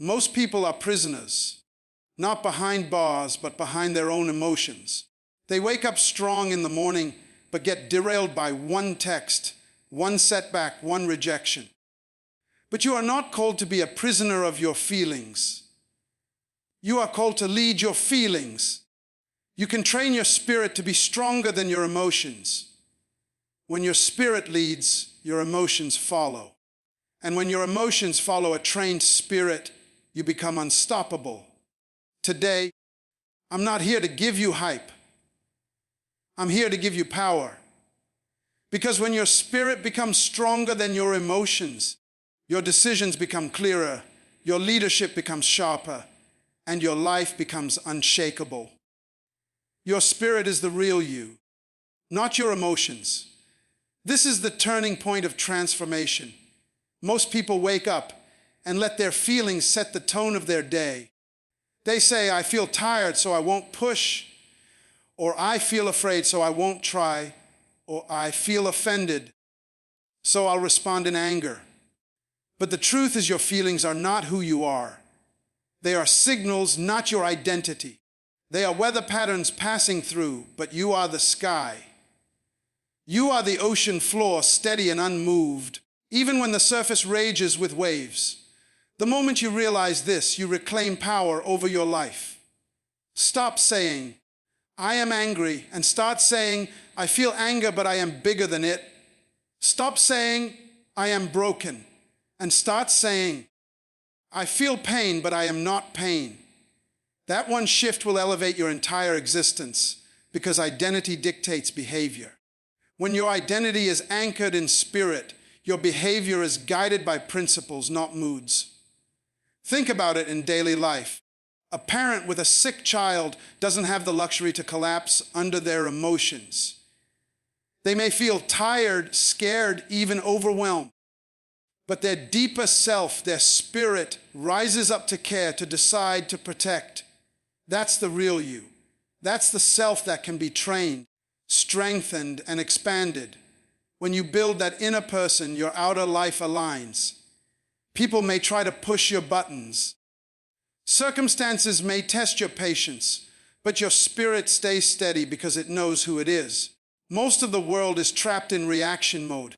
Most people are prisoners, not behind bars, but behind their own emotions. They wake up strong in the morning, but get derailed by one text, one setback, one rejection. But you are not called to be a prisoner of your feelings. You are called to lead your feelings. You can train your spirit to be stronger than your emotions. When your spirit leads, your emotions follow. And when your emotions follow a trained spirit, you become unstoppable. Today, I'm not here to give you hype. I'm here to give you power. Because when your spirit becomes stronger than your emotions, your decisions become clearer, your leadership becomes sharper, and your life becomes unshakable. Your spirit is the real you, not your emotions. This is the turning point of transformation. Most people wake up and let their feelings set the tone of their day. They say, I feel tired, so I won't push, or I feel afraid, so I won't try, or I feel offended, so I'll respond in anger. But the truth is your feelings are not who you are. They are signals, not your identity. They are weather patterns passing through, but you are the sky. You are the ocean floor, steady and unmoved, even when the surface rages with waves. The moment you realize this, you reclaim power over your life. Stop saying, I am angry, and start saying, I feel anger, but I am bigger than it. Stop saying, I am broken, and start saying, I feel pain, but I am not pain. That one shift will elevate your entire existence because identity dictates behavior. When your identity is anchored in spirit, your behavior is guided by principles, not moods. Think about it in daily life. A parent with a sick child doesn't have the luxury to collapse under their emotions. They may feel tired, scared, even overwhelmed. But their deeper self, their spirit, rises up to care, to decide, to protect. That's the real you. That's the self that can be trained, strengthened, and expanded. When you build that inner person, your outer life aligns. People may try to push your buttons. Circumstances may test your patience, but your spirit stays steady because it knows who it is. Most of the world is trapped in reaction mode.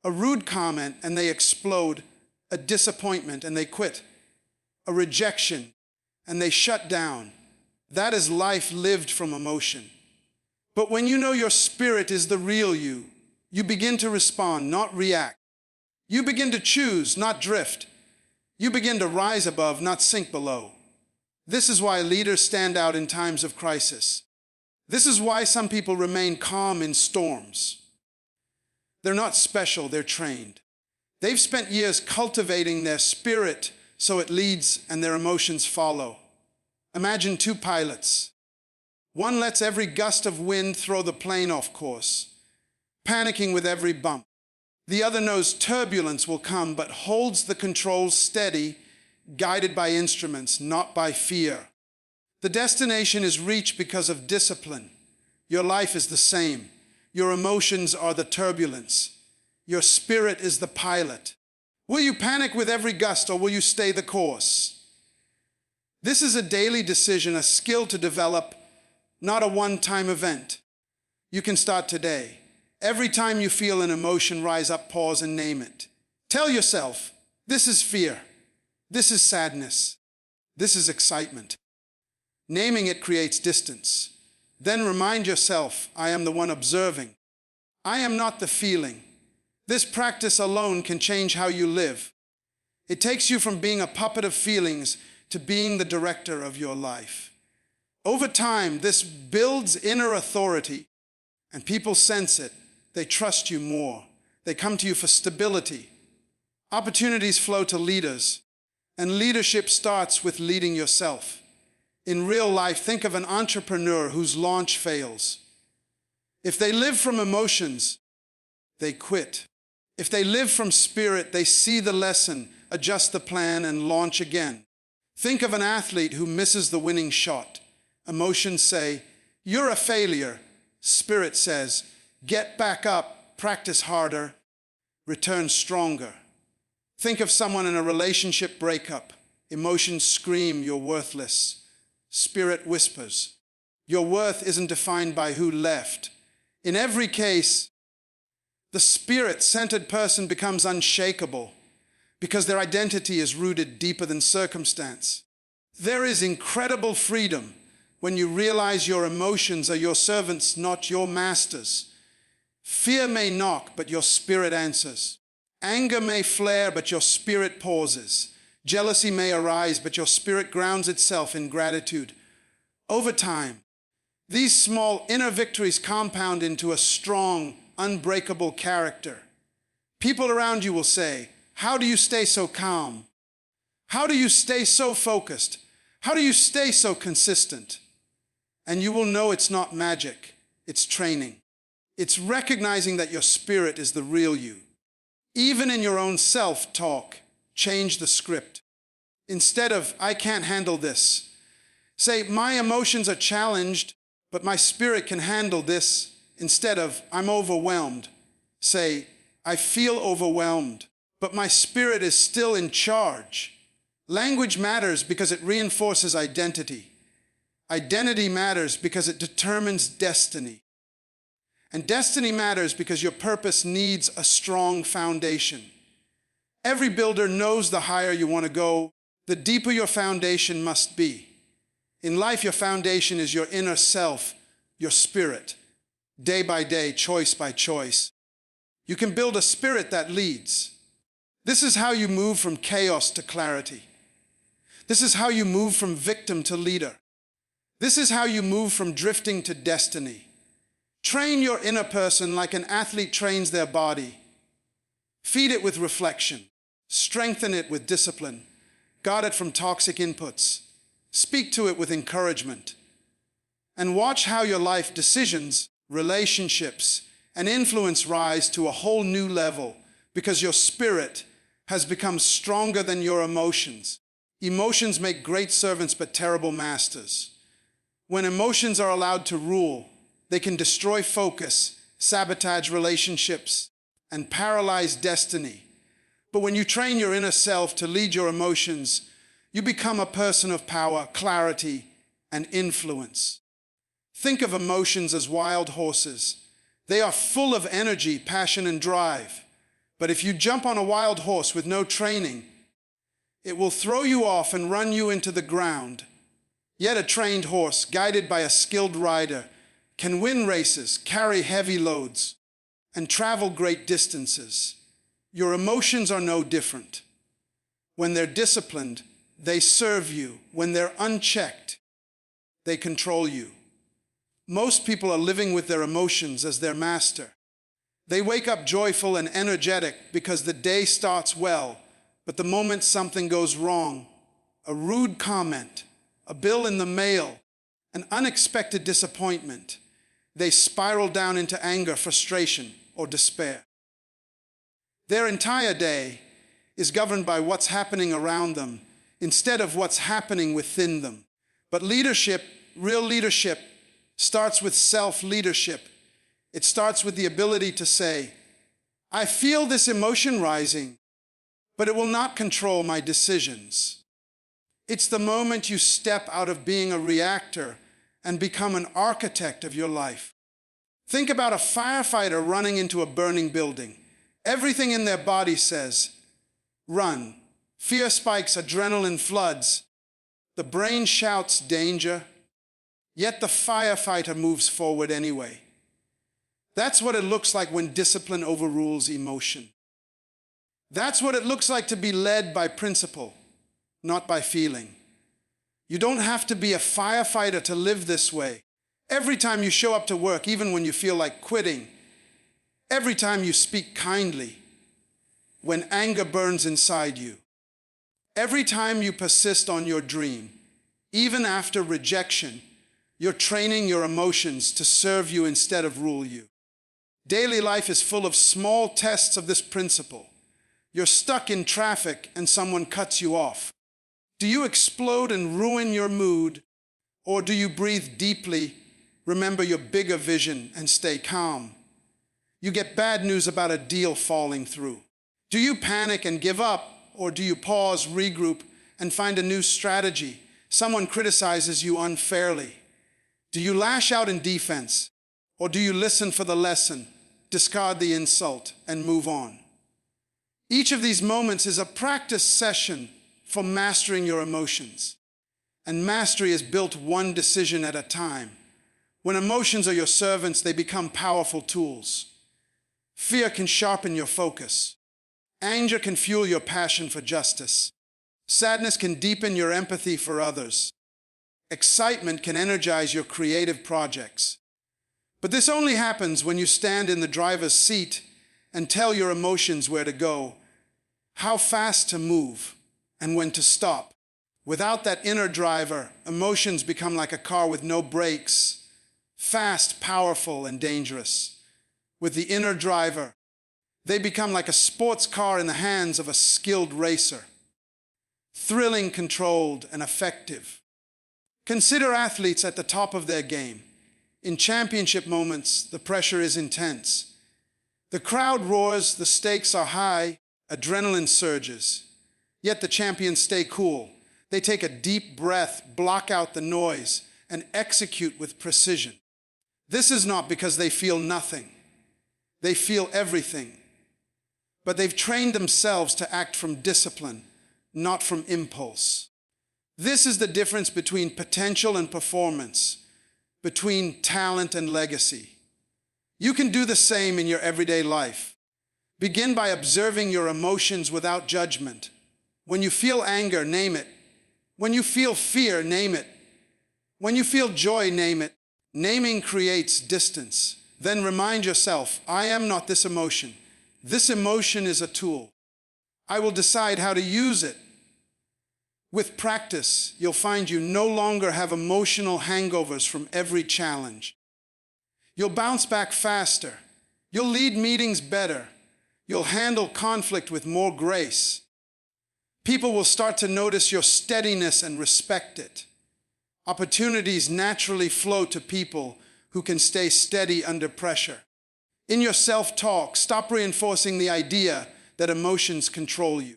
A rude comment and they explode, a disappointment and they quit, a rejection and they shut down. That is life lived from emotion. But when you know your spirit is the real you, you begin to respond, not react. You begin to choose, not drift. You begin to rise above, not sink below. This is why leaders stand out in times of crisis. This is why some people remain calm in storms. They're not special, they're trained. They've spent years cultivating their spirit so it leads and their emotions follow. Imagine two pilots. One lets every gust of wind throw the plane off course, panicking with every bump. The other knows turbulence will come, but holds the controls steady, guided by instruments, not by fear. The destination is reached because of discipline. Your life is the same. Your emotions are the turbulence. Your spirit is the pilot. Will you panic with every gust, or will you stay the course? This is a daily decision, a skill to develop, not a one-time event. You can start today. Every time you feel an emotion rise up, pause and name it. Tell yourself, this is fear. This is sadness. This is excitement. Naming it creates distance. Then remind yourself, I am the one observing. I am not the feeling. This practice alone can change how you live. It takes you from being a puppet of feelings to being the director of your life. Over time, this builds inner authority, and people sense it. They trust you more. They come to you for stability. Opportunities flow to leaders, and leadership starts with leading yourself. In real life, think of an entrepreneur whose launch fails. If they live from emotions, they quit. If they live from spirit, they see the lesson, adjust the plan, and launch again. Think of an athlete who misses the winning shot. Emotions say, you're a failure. Spirit says, get back up, practice harder, return stronger. Think of someone in a relationship breakup. Emotions scream you're worthless. Spirit whispers. Your worth isn't defined by who left. In every case, the spirit-centered person becomes unshakable because their identity is rooted deeper than circumstance. There is incredible freedom when you realize your emotions are your servants, not your masters. Fear may knock, but your spirit answers. Anger may flare, but your spirit pauses. Jealousy may arise, but your spirit grounds itself in gratitude. Over time, these small inner victories compound into a strong, unbreakable character. People around you will say, "How do you stay so calm? How do you stay so focused? How do you stay so consistent?" And you will know it's not magic, it's training. It's recognizing that your spirit is the real you. Even in your own self-talk, change the script. Instead of, "I can't handle this," say, "My emotions are challenged, but my spirit can handle this." Instead of, "I'm overwhelmed," say, "I feel overwhelmed, but my spirit is still in charge." Language matters because it reinforces identity. Identity matters because it determines destiny. And destiny matters because your purpose needs a strong foundation. Every builder knows the higher you want to go, the deeper your foundation must be. In life, your foundation is your inner self, your spirit. Day by day, choice by choice. You can build a spirit that leads. This is how you move from chaos to clarity. This is how you move from victim to leader. This is how you move from drifting to destiny. Train your inner person like an athlete trains their body. Feed it with reflection. Strengthen it with discipline. Guard it from toxic inputs. Speak to it with encouragement. And watch how your life decisions, relationships, and influence rise to a whole new level because your spirit has become stronger than your emotions. Emotions make great servants but terrible masters. When emotions are allowed to rule, they can destroy focus, sabotage relationships, and paralyze destiny. But when you train your inner self to lead your emotions, you become a person of power, clarity, and influence. Think of emotions as wild horses. They are full of energy, passion, and drive. But if you jump on a wild horse with no training, it will throw you off and run you into the ground. Yet a trained horse, guided by a skilled rider, can win races, carry heavy loads, and travel great distances. Your emotions are no different. When they're disciplined, they serve you. When they're unchecked, they control you. Most people are living with their emotions as their master. They wake up joyful and energetic because the day starts well, but the moment something goes wrong, a rude comment, a bill in the mail, an unexpected disappointment, they spiral down into anger, frustration, or despair. Their entire day is governed by what's happening around them instead of what's happening within them. But leadership, real leadership, starts with self-leadership. It starts with the ability to say, "I feel this emotion rising, but it will not control my decisions." It's the moment you step out of being a reactor and become an architect of your life. Think about a firefighter running into a burning building. Everything in their body says, "Run." Fear spikes, adrenaline floods. The brain shouts, "Danger." Yet the firefighter moves forward anyway. That's what it looks like when discipline overrules emotion. That's what it looks like to be led by principle, not by feeling. You don't have to be a firefighter to live this way. Every time you show up to work, even when you feel like quitting, every time you speak kindly, when anger burns inside you, every time you persist on your dream, even after rejection, you're training your emotions to serve you instead of rule you. Daily life is full of small tests of this principle. You're stuck in traffic and someone cuts you off. Do you explode and ruin your mood, or do you breathe deeply, remember your bigger vision, and stay calm? You get bad news about a deal falling through. Do you panic and give up, or do you pause, regroup, and find a new strategy. Someone criticizes you unfairly. Do you lash out in defense, or do you listen for the lesson, discard the insult, and move on? Each of these moments is a practice session for mastering your emotions. And mastery is built one decision at a time. When emotions are your servants, they become powerful tools. Fear can sharpen your focus. Anger can fuel your passion for justice. Sadness can deepen your empathy for others. Excitement can energize your creative projects. But this only happens when you stand in the driver's seat and tell your emotions where to go, how fast to move, and when to stop. Without that inner driver, emotions become like a car with no brakes, fast, powerful, and dangerous. With the inner driver, they become like a sports car in the hands of a skilled racer, thrilling, controlled, and effective. Consider athletes at the top of their game. In championship moments, the pressure is intense. The crowd roars, the stakes are high, adrenaline surges. Yet the champions stay cool. They take a deep breath, block out the noise, and execute with precision. This is not because they feel nothing. They feel everything. But they've trained themselves to act from discipline, not from impulse. This is the difference between potential and performance, between talent and legacy. You can do the same in your everyday life. Begin by observing your emotions without judgment. When you feel anger, name it. When you feel fear, name it. When you feel joy, name it. Naming creates distance. Then remind yourself, I am not this emotion. This emotion is a tool. I will decide how to use it. With practice, you'll find you no longer have emotional hangovers from every challenge. You'll bounce back faster. You'll lead meetings better. You'll handle conflict with more grace. People will start to notice your steadiness and respect it. Opportunities naturally flow to people who can stay steady under pressure. In your self-talk, stop reinforcing the idea that emotions control you.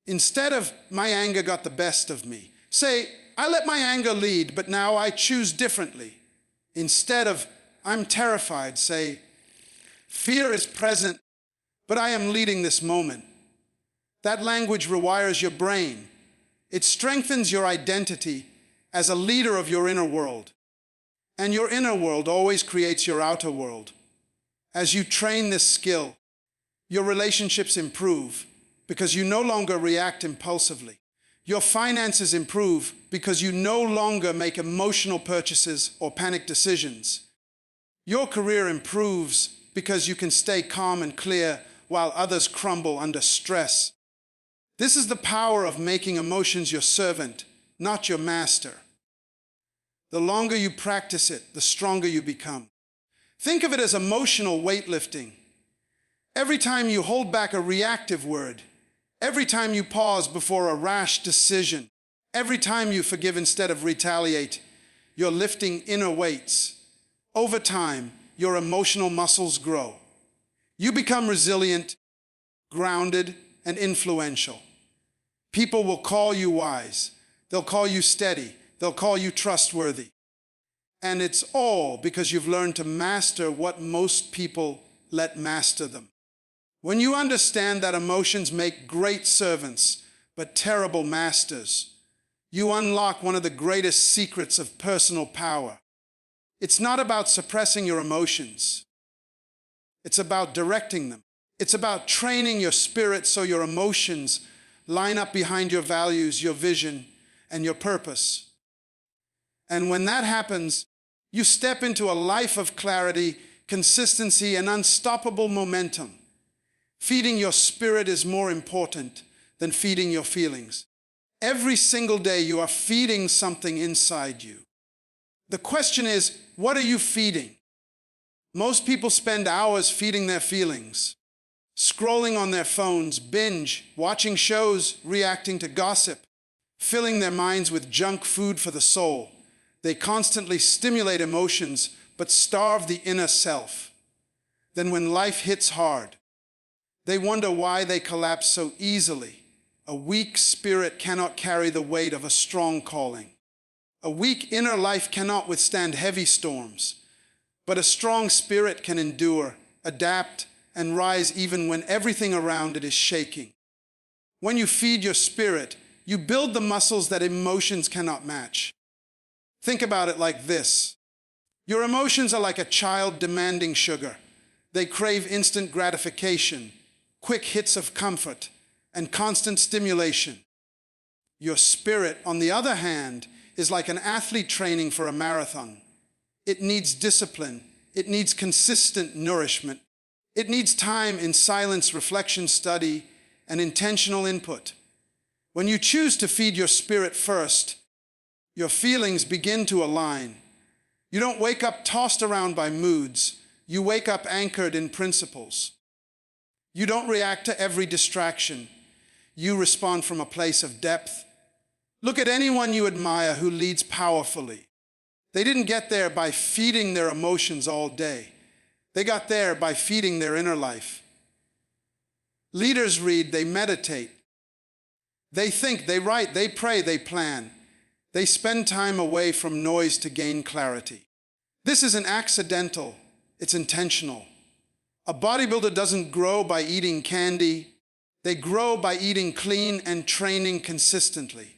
Instead of, my anger got the best of me, say, I let my anger lead, but now I choose differently. Instead of, I'm terrified, say, fear is present, but I am leading this moment. That language rewires your brain. It strengthens your identity as a leader of your inner world. And your inner world always creates your outer world. As you train this skill, your relationships improve because you no longer react impulsively. Your finances improve because you no longer make emotional purchases or panic decisions. Your career improves because you can stay calm and clear while others crumble under stress. This is the power of making emotions your servant, not your master. The longer you practice it, the stronger you become. Think of it as emotional weightlifting. Every time you hold back a reactive word, every time you pause before a rash decision, every time you forgive instead of retaliate, you're lifting inner weights. Over time, your emotional muscles grow. You become resilient, grounded, and influential. People will call you wise. They'll call you steady. They'll call you trustworthy. And it's all because you've learned to master what most people let master them. When you understand that emotions make great servants, but terrible masters, you unlock one of the greatest secrets of personal power. It's not about suppressing your emotions. It's about directing them. It's about training your spirit so your emotions line up behind your values, your vision, and your purpose. And when that happens, you step into a life of clarity, consistency, and unstoppable momentum. Feeding your spirit is more important than feeding your feelings. Every single day you are feeding something inside you. The question is, what are you feeding? Most people spend hours feeding their feelings, scrolling on their phones, binge, watching shows, reacting to gossip, filling their minds with junk food for the soul. They constantly stimulate emotions, but starve the inner self. Then when life hits hard, they wonder why they collapse so easily, A weak spirit cannot carry the weight of a strong calling. A weak inner life cannot withstand heavy storms, but a strong spirit can endure, adapt, and rise even when everything around it is shaking. When you feed your spirit, you build the muscles that emotions cannot match. Think about it like this. Your emotions are like a child demanding sugar. They crave instant gratification, quick hits of comfort, and constant stimulation. Your spirit, on the other hand, is like an athlete training for a marathon. It needs discipline. It needs consistent nourishment. It needs time in silence, reflection, study, and intentional input. When you choose to feed your spirit first, your feelings begin to align. You don't wake up tossed around by moods. You wake up anchored in principles. You don't react to every distraction. You respond from a place of depth. Look at anyone you admire who leads powerfully. They didn't get there by feeding their emotions all day. They got there by feeding their inner life. Leaders read, they meditate. They think, they write, they pray, they plan. They spend time away from noise to gain clarity. This isn't accidental, it's intentional. A bodybuilder doesn't grow by eating candy. They grow by eating clean and training consistently.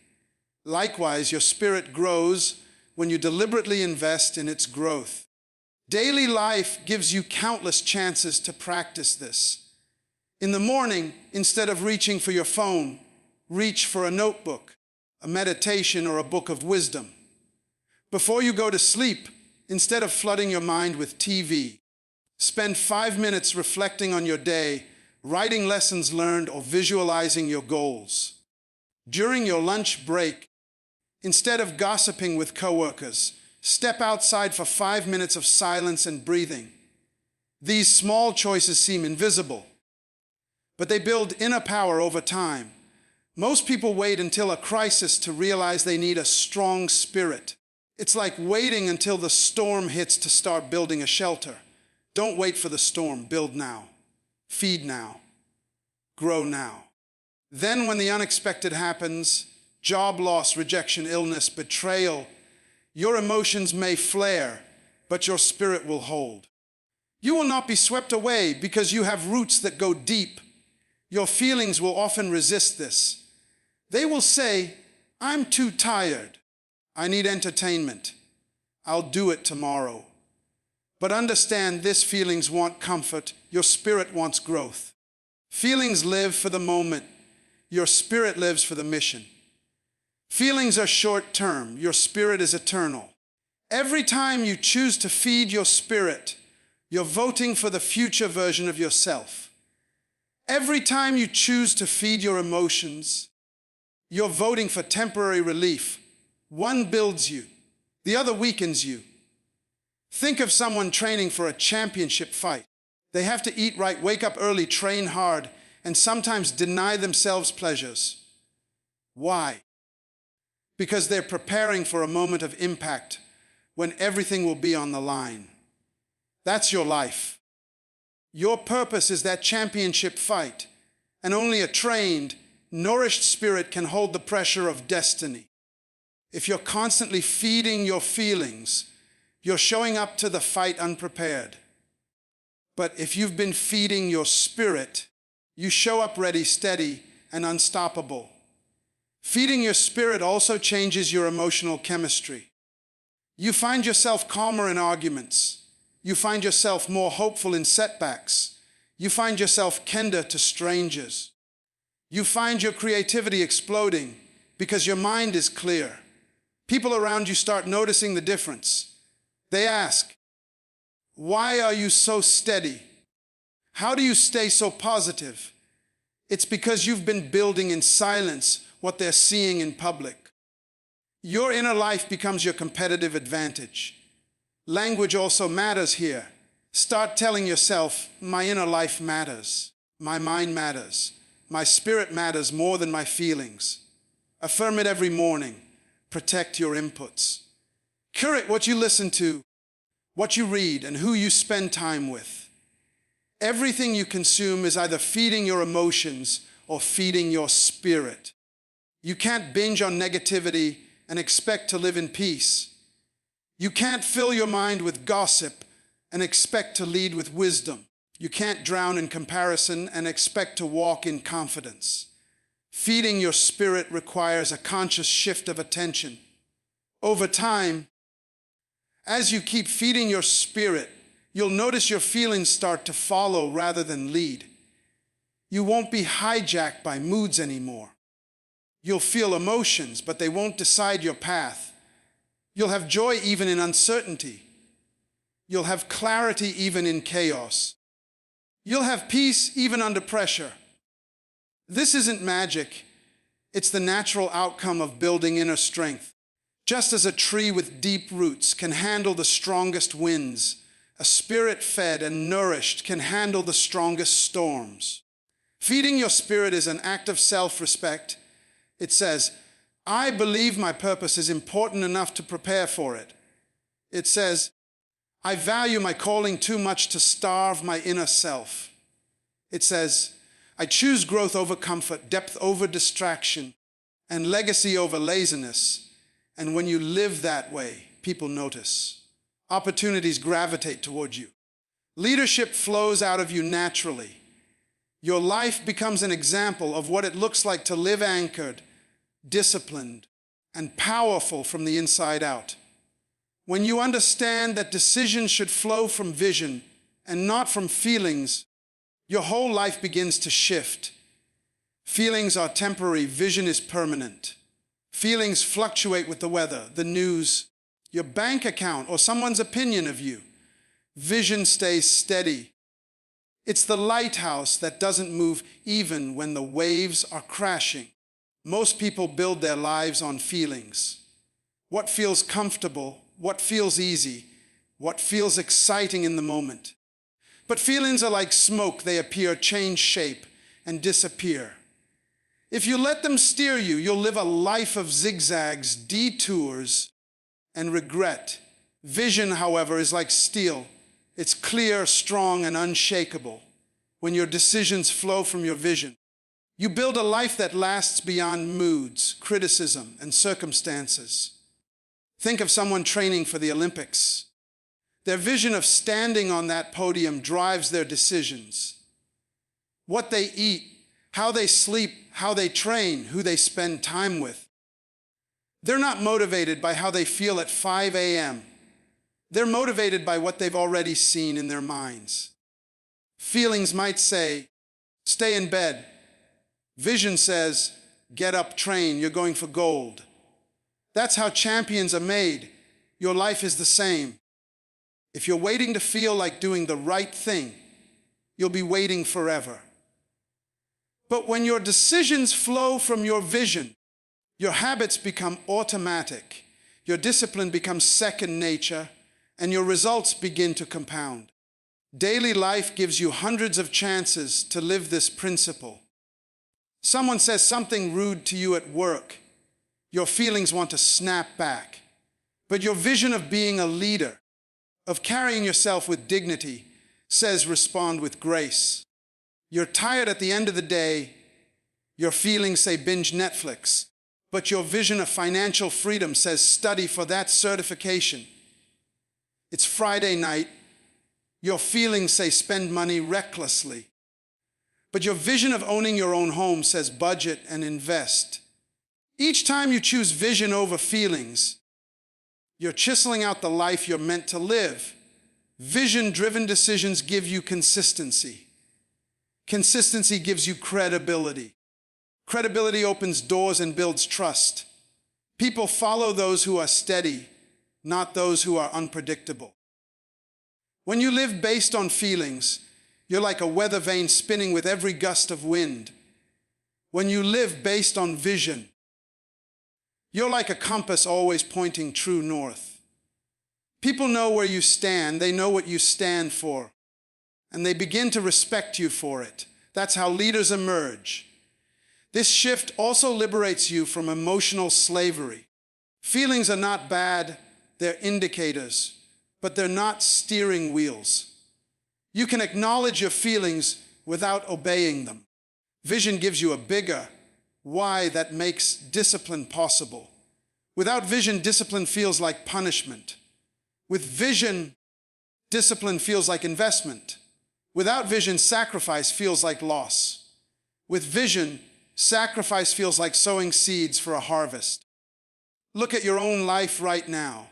Likewise, your spirit grows when you deliberately invest in its growth. Daily life gives you countless chances to practice this. In the morning, instead of reaching for your phone, reach for a notebook, a meditation, or a book of wisdom. Before you go to sleep, instead of flooding your mind with TV, spend 5 minutes reflecting on your day, writing lessons learned, or visualizing your goals. During your lunch break, instead of gossiping with coworkers, step outside for 5 minutes of silence and breathing. These small choices seem invisible, but they build inner power over time. Most people wait until a crisis to realize they need a strong spirit. It's like waiting until the storm hits to start building a shelter. Don't wait for the storm. Build now. Feed now. Grow now. Then when the unexpected happens, job loss, rejection, illness, betrayal, your emotions may flare, but your spirit will hold. You will not be swept away because you have roots that go deep. Your feelings will often resist this. They will say, I'm too tired. I need entertainment. I'll do it tomorrow. But understand this: feelings want comfort. Your spirit wants growth. Feelings live for the moment. Your spirit lives for the mission. Feelings are short-term. Your spirit is eternal. Every time you choose to feed your spirit, you're voting for the future version of yourself. Every time you choose to feed your emotions, you're voting for temporary relief. One builds you, the other weakens you. Think of someone training for a championship fight. They have to eat right, wake up early, train hard, and sometimes deny themselves pleasures. Why? Because they're preparing for a moment of impact when everything will be on the line. That's your life. Your purpose is that championship fight, and only a trained, nourished spirit can hold the pressure of destiny. If you're constantly feeding your feelings, you're showing up to the fight unprepared. But if you've been feeding your spirit, you show up ready, steady, and unstoppable. Feeding your spirit also changes your emotional chemistry. You find yourself calmer in arguments. You find yourself more hopeful in setbacks. You find yourself kinder to strangers. You find your creativity exploding because your mind is clear. People around you start noticing the difference. They ask, why are you so steady? How do you stay so positive? It's because you've been building in silence what they're seeing in public. Your inner life becomes your competitive advantage. Language also matters here. Start telling yourself, my inner life matters. My mind matters. My spirit matters more than my feelings. Affirm it every morning. Protect your inputs. Curate what you listen to, what you read, and who you spend time with. Everything you consume is either feeding your emotions or feeding your spirit. You can't binge on negativity and expect to live in peace. You can't fill your mind with gossip and expect to lead with wisdom. You can't drown in comparison and expect to walk in confidence. Feeding your spirit requires a conscious shift of attention. Over time, as you keep feeding your spirit, you'll notice your feelings start to follow rather than lead. You won't be hijacked by moods anymore. You'll feel emotions, but they won't decide your path. You'll have joy even in uncertainty. You'll have clarity even in chaos. You'll have peace even under pressure. This isn't magic. It's the natural outcome of building inner strength. Just as a tree with deep roots can handle the strongest winds, a spirit fed and nourished can handle the strongest storms. Feeding your spirit is an act of self-respect. It says, I believe my purpose is important enough to prepare for it. It says, I value my calling too much to starve my inner self. It says, I choose growth over comfort, depth over distraction, and legacy over laziness. And when you live that way, people notice. Opportunities gravitate toward you. Leadership flows out of you naturally. Your life becomes an example of what it looks like to live anchored, disciplined, and powerful from the inside out. When you understand that decisions should flow from vision and not from feelings, your whole life begins to shift. Feelings are temporary, vision is permanent. Feelings fluctuate with the weather, the news, your bank account, or someone's opinion of you. Vision stays steady. It's the lighthouse that doesn't move even when the waves are crashing. Most people build their lives on feelings. What feels comfortable, what feels easy, what feels exciting in the moment. But feelings are like smoke. They appear, change shape, and disappear. If you let them steer you, you'll live a life of zigzags, detours, and regret. Vision, however, is like steel. It's clear, strong, and unshakable. When your decisions flow from your vision, you build a life that lasts beyond moods, criticism, and circumstances. Think of someone training for the Olympics. Their vision of standing on that podium drives their decisions. What they eat, how they sleep, how they train, who they spend time with. They're not motivated by how they feel at 5 a.m. They're motivated by what they've already seen in their minds. Feelings might say, stay in bed. Vision says, get up, train, you're going for gold. That's how champions are made. Your life is the same. If you're waiting to feel like doing the right thing, you'll be waiting forever. But when your decisions flow from your vision, your habits become automatic, your discipline becomes second nature, and your results begin to compound. Daily life gives you hundreds of chances to live this principle. Someone says something rude to you at work. Your feelings want to snap back. But your vision of being a leader, of carrying yourself with dignity, says respond with grace. You're tired at the end of the day. Your feelings say binge Netflix. But your vision of financial freedom says study for that certification. It's Friday night. Your feelings say spend money recklessly. But your vision of owning your own home says budget and invest. Each time you choose vision over feelings, you're chiseling out the life you're meant to live. Vision-driven decisions give you consistency. Consistency gives you credibility. Credibility opens doors and builds trust. People follow those who are steady, not those who are unpredictable. When you live based on feelings, you're like a weather vane spinning with every gust of wind. When you live based on vision, you're like a compass always pointing true north. People know where you stand, they know what you stand for, and they begin to respect you for it. That's how leaders emerge. This shift also liberates you from emotional slavery. Feelings are not bad, they're indicators, but they're not steering wheels. You can acknowledge your feelings without obeying them. Vision gives you a bigger why that makes discipline possible. Without vision, discipline feels like punishment. With vision, discipline feels like investment. Without vision, sacrifice feels like loss. With vision, sacrifice feels like sowing seeds for a harvest. Look at your own life right now.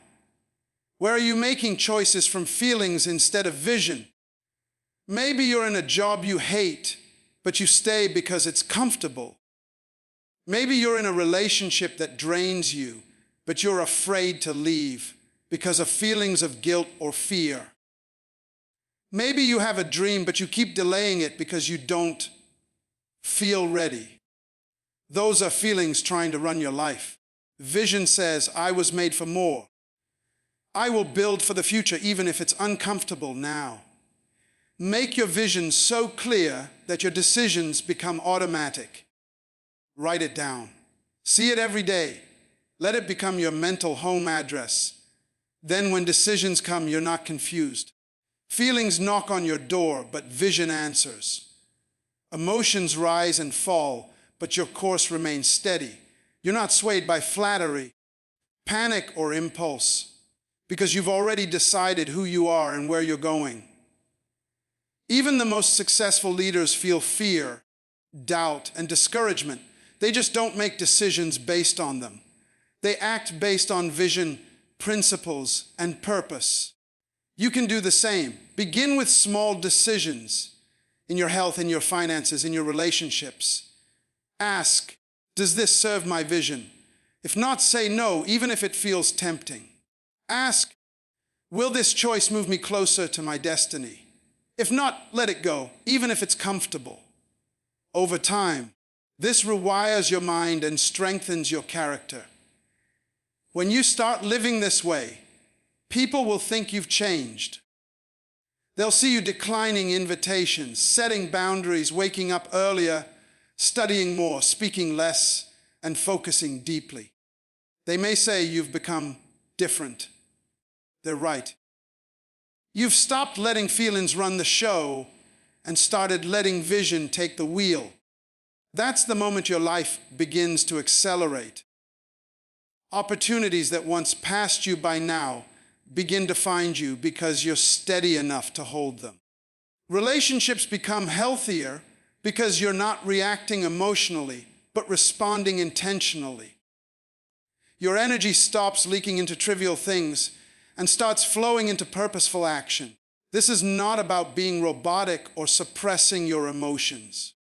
Where are you making choices from feelings instead of vision? Maybe you're in a job you hate, but you stay because it's comfortable. Maybe you're in a relationship that drains you, but you're afraid to leave because of feelings of guilt or fear. Maybe you have a dream, but you keep delaying it because you don't feel ready. Those are feelings trying to run your life. Vision says, I was made for more. I will build for the future even if it's uncomfortable now. Make your vision so clear that your decisions become automatic. Write it down. See it every day. Let it become your mental home address. Then when decisions come, you're not confused. Feelings knock on your door, but vision answers. Emotions rise and fall, but your course remains steady. You're not swayed by flattery, panic, or impulse, because you've already decided who you are and where you're going. Even the most successful leaders feel fear, doubt, and discouragement. They just don't make decisions based on them. They act based on vision, principles, and purpose. You can do the same. Begin with small decisions in your health, in your finances, in your relationships. Ask, does this serve my vision? If not, say no, even if it feels tempting. Ask, will this choice move me closer to my destiny? If not, let it go, even if it's comfortable. Over time, this rewires your mind and strengthens your character. When you start living this way, people will think you've changed. They'll see you declining invitations, setting boundaries, waking up earlier, studying more, speaking less, and focusing deeply. They may say you've become different. They're right. You've stopped letting feelings run the show and started letting vision take the wheel. That's the moment your life begins to accelerate. Opportunities that once passed you by now begin to find you because you're steady enough to hold them. Relationships become healthier because you're not reacting emotionally, but responding intentionally. Your energy stops leaking into trivial things and starts flowing into purposeful action. This is not about being robotic or suppressing your emotions.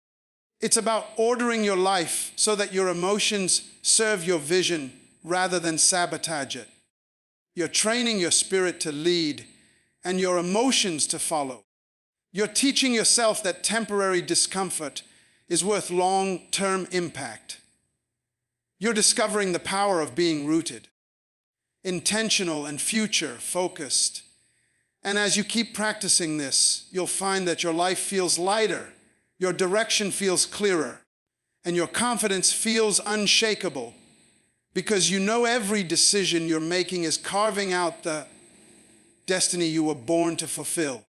It's about ordering your life so that your emotions serve your vision rather than sabotage it. You're training your spirit to lead and your emotions to follow. You're teaching yourself that temporary discomfort is worth long-term impact. You're discovering the power of being rooted, intentional and future-focused. And as you keep practicing this, you'll find that your life feels lighter, your direction feels clearer, and your confidence feels unshakable because you know every decision you're making is carving out the destiny you were born to fulfill.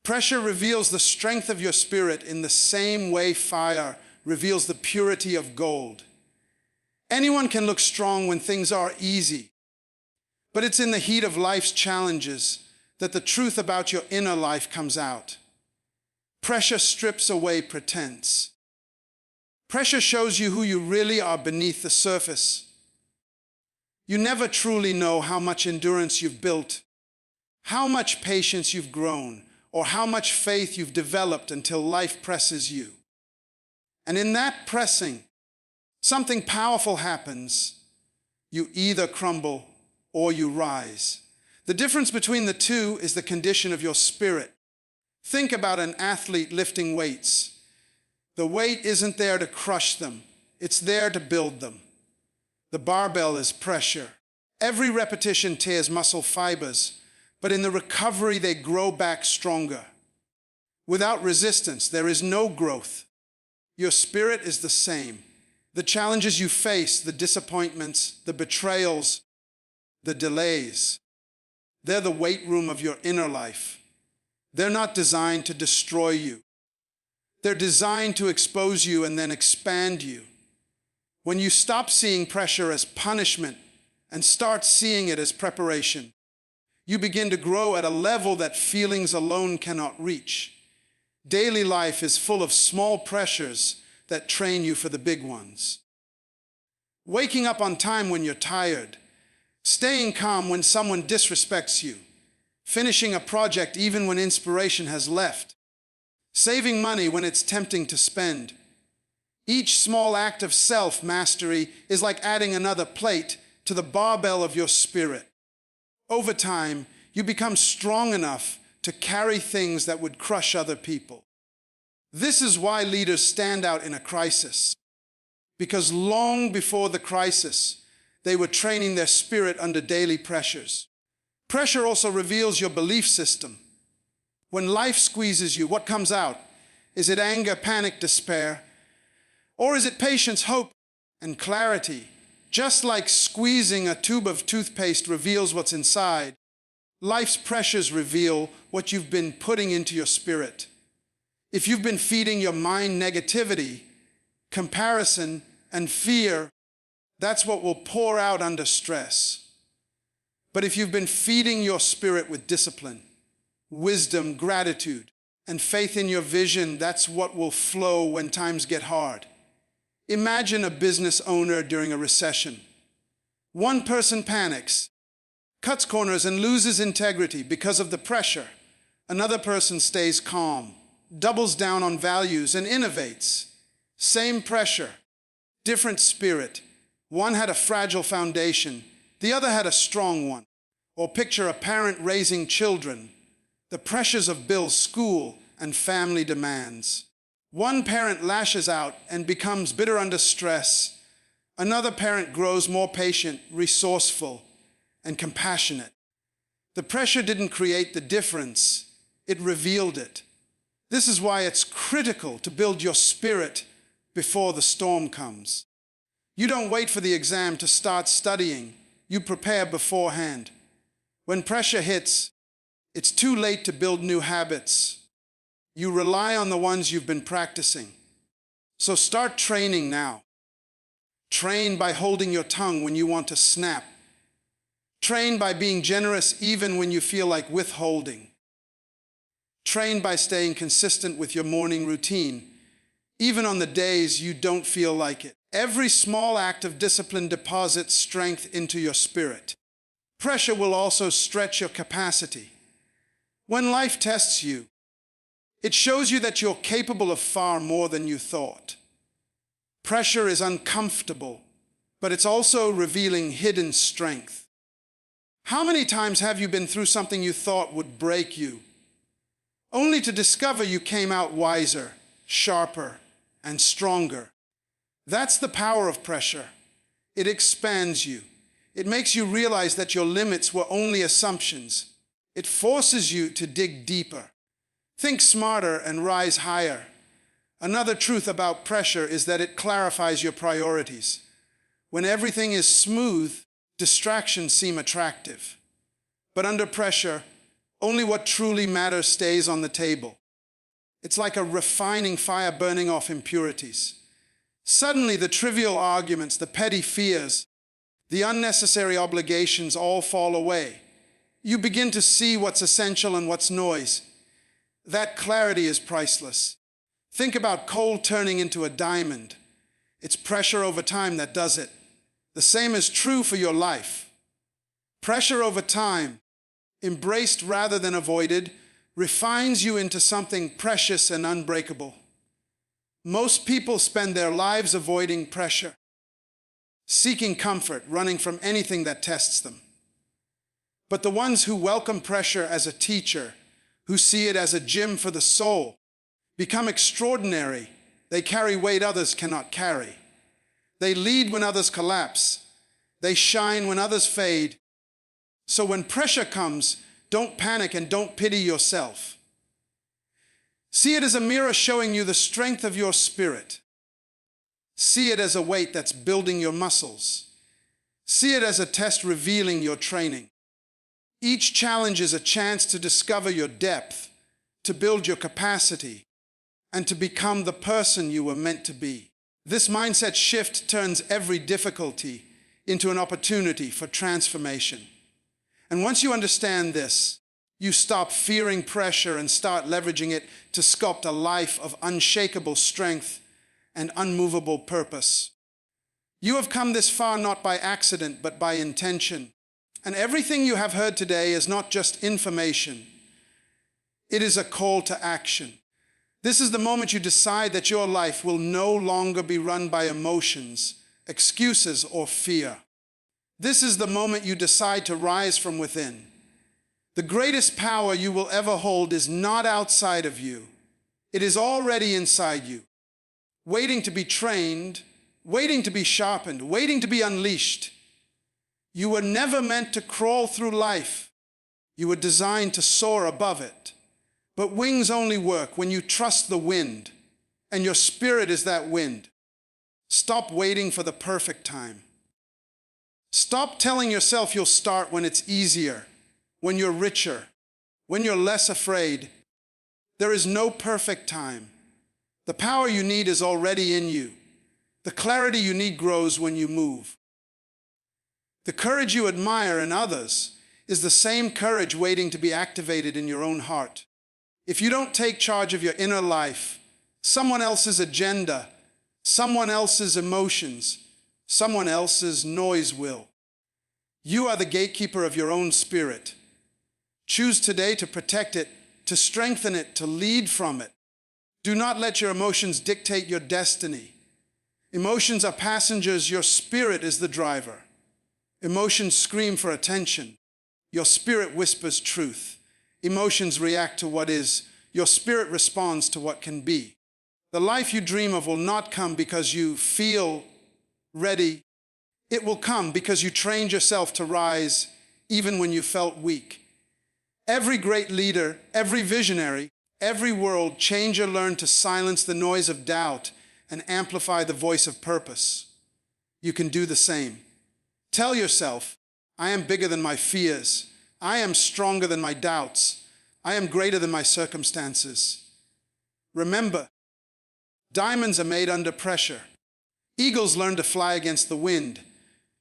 Pressure reveals the strength of your spirit in the same way fire reveals the purity of gold. Anyone can look strong when things are easy, but it's in the heat of life's challenges that the truth about your inner life comes out. Pressure strips away pretense. Pressure shows you who you really are beneath the surface. You never truly know how much endurance you've built, how much patience you've grown, or how much faith you've developed until life presses you. And in that pressing, something powerful happens. You either crumble or you rise. The difference between the two is the condition of your spirit. Think about an athlete lifting weights. The weight isn't there to crush them. It's there to build them. The barbell is pressure. Every repetition tears muscle fibers, but in the recovery they grow back stronger. Without resistance, there is no growth. Your spirit is the same. The challenges you face, the disappointments, the betrayals, the delays, they're the weight room of your inner life. They're not designed to destroy you. They're designed to expose you and then expand you. When you stop seeing pressure as punishment and start seeing it as preparation, you begin to grow at a level that feelings alone cannot reach. Daily life is full of small pressures that train you for the big ones. Waking up on time when you're tired, staying calm when someone disrespects you, finishing a project even when inspiration has left, saving money when it's tempting to spend. Each small act of self-mastery is like adding another plate to the barbell of your spirit. Over time, you become strong enough to carry things that would crush other people. This is why leaders stand out in a crisis, because long before the crisis, they were training their spirit under daily pressures. Pressure also reveals your belief system. When life squeezes you, what comes out? Is it anger, panic, despair? Or is it patience, hope, and clarity? Just like squeezing a tube of toothpaste reveals what's inside, life's pressures reveal what you've been putting into your spirit. If you've been feeding your mind negativity, comparison, and fear, that's what will pour out under stress. But if you've been feeding your spirit with discipline, wisdom, gratitude, and faith in your vision, that's what will flow when times get hard. Imagine a business owner during a recession. One person panics, cuts corners, and loses integrity because of the pressure. Another person stays calm, doubles down on values, and innovates. Same pressure, different spirit. One had a fragile foundation, the other had a strong one. Or picture a parent raising children. The pressures of bills, school, and family demands. One parent lashes out and becomes bitter under stress. Another parent grows more patient, resourceful, and compassionate. The pressure didn't create the difference, it revealed it. This is why it's critical to build your spirit before the storm comes. You don't wait for the exam to start studying, you prepare beforehand. When pressure hits, it's too late to build new habits. You rely on the ones you've been practicing. So start training now. Train by holding your tongue when you want to snap. Train by being generous even when you feel like withholding. Train by staying consistent with your morning routine, even on the days you don't feel like it. Every small act of discipline deposits strength into your spirit. Pressure will also stretch your capacity. When life tests you, it shows you that you're capable of far more than you thought. Pressure is uncomfortable, but it's also revealing hidden strength. How many times have you been through something you thought would break you, only to discover you came out wiser, sharper, and stronger? That's the power of pressure. It expands you. It makes you realize that your limits were only assumptions. It forces you to dig deeper. Think smarter and rise higher. Another truth about pressure is that it clarifies your priorities. When everything is smooth, distractions seem attractive. But under pressure, only what truly matters stays on the table. It's like a refining fire burning off impurities. Suddenly, the trivial arguments, the petty fears, the unnecessary obligations all fall away. You begin to see what's essential and what's noise. That clarity is priceless. Think about coal turning into a diamond. It's pressure over time that does it. The same is true for your life. Pressure over time, embraced rather than avoided, refines you into something precious and unbreakable. Most people spend their lives avoiding pressure, seeking comfort, running from anything that tests them. But the ones who welcome pressure as a teacher, who see it as a gym for the soul, become extraordinary. They carry weight others cannot carry. They lead when others collapse. They shine when others fade. So when pressure comes, don't panic and don't pity yourself. See it as a mirror showing you the strength of your spirit. See it as a weight that's building your muscles. See it as a test revealing your training. Each challenge is a chance to discover your depth, to build your capacity, and to become the person you were meant to be. This mindset shift turns every difficulty into an opportunity for transformation. And once you understand this, you stop fearing pressure and start leveraging it to sculpt a life of unshakable strength and unmovable purpose. You have come this far not by accident, but by intention. And everything you have heard today is not just information. It is a call to action. This is the moment you decide that your life will no longer be run by emotions, excuses, or fear. This is the moment you decide to rise from within. The greatest power you will ever hold is not outside of you. It is already inside you, waiting to be trained, waiting to be sharpened, waiting to be unleashed. You were never meant to crawl through life. You were designed to soar above it. But wings only work when you trust the wind, and your spirit is that wind. Stop waiting for the perfect time. Stop telling yourself you'll start when it's easier, when you're richer, when you're less afraid. There is no perfect time. The power you need is already in you. The clarity you need grows when you move. The courage you admire in others is the same courage waiting to be activated in your own heart. If you don't take charge of your inner life, someone else's agenda, someone else's emotions, someone else's noise will. You are the gatekeeper of your own spirit. Choose today to protect it, to strengthen it, to lead from it. Do not let your emotions dictate your destiny. Emotions are passengers, your spirit is the driver. Emotions scream for attention. Your spirit whispers truth. Emotions react to what is. Your spirit responds to what can be. The life you dream of will not come because you feel ready. It will come because you trained yourself to rise even when you felt weak. Every great leader, every visionary, every world changer learned to silence the noise of doubt and amplify the voice of purpose. You can do the same. Tell yourself, I am bigger than my fears. I am stronger than my doubts. I am greater than my circumstances. Remember, diamonds are made under pressure. Eagles learn to fly against the wind.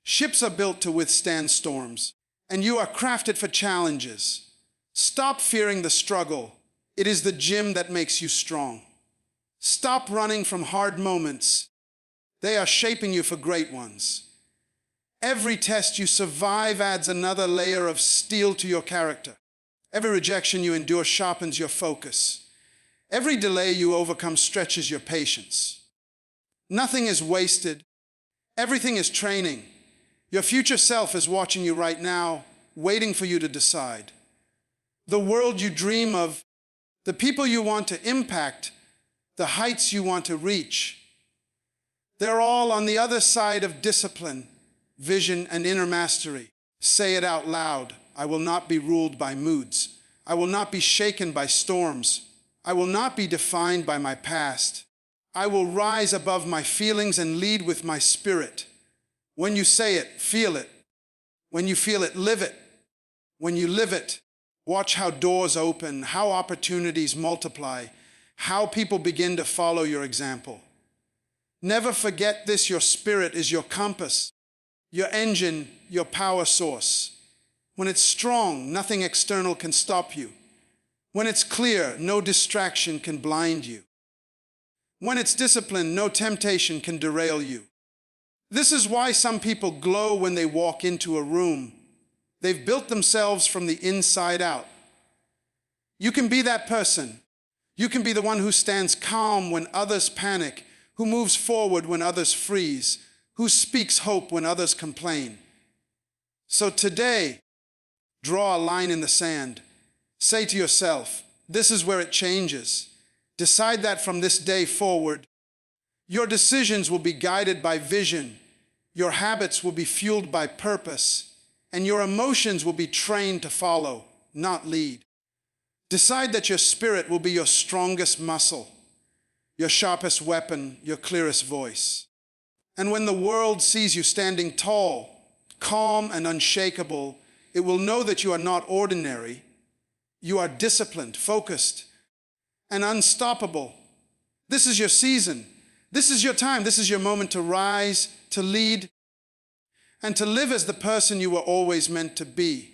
Ships are built to withstand storms. And you are crafted for challenges. Stop fearing the struggle. It is the gym that makes you strong. Stop running from hard moments. They are shaping you for great ones. Every test you survive adds another layer of steel to your character. Every rejection you endure sharpens your focus. Every delay you overcome stretches your patience. Nothing is wasted. Everything is training. Your future self is watching you right now, waiting for you to decide. The world you dream of, the people you want to impact, the heights you want to reach, they're all on the other side of discipline, vision, and inner mastery. Say it out loud. I will not be ruled by moods. I will not be shaken by storms. I will not be defined by my past. I will rise above my feelings and lead with my spirit. When you say it, feel it. When you feel it, live it. When you live it, watch how doors open, how opportunities multiply, how people begin to follow your example. Never forget this, your spirit is your compass, your engine, your power source. When it's strong, nothing external can stop you. When it's clear, no distraction can blind you. When it's disciplined, no temptation can derail you. This is why some people glow when they walk into a room. They've built themselves from the inside out. You can be that person. You can be the one who stands calm when others panic, who moves forward when others freeze, who speaks hope when others complain. So today, draw a line in the sand. Say to yourself, this is where it changes. Decide that from this day forward, your decisions will be guided by vision, your habits will be fueled by purpose, and your emotions will be trained to follow, not lead. Decide that your spirit will be your strongest muscle, your sharpest weapon, your clearest voice. And when the world sees you standing tall, calm, and unshakable, it will know that you are not ordinary. You are disciplined, focused, and unstoppable. This is your season. This is your time. This is your moment to rise, to lead, and to live as the person you were always meant to be.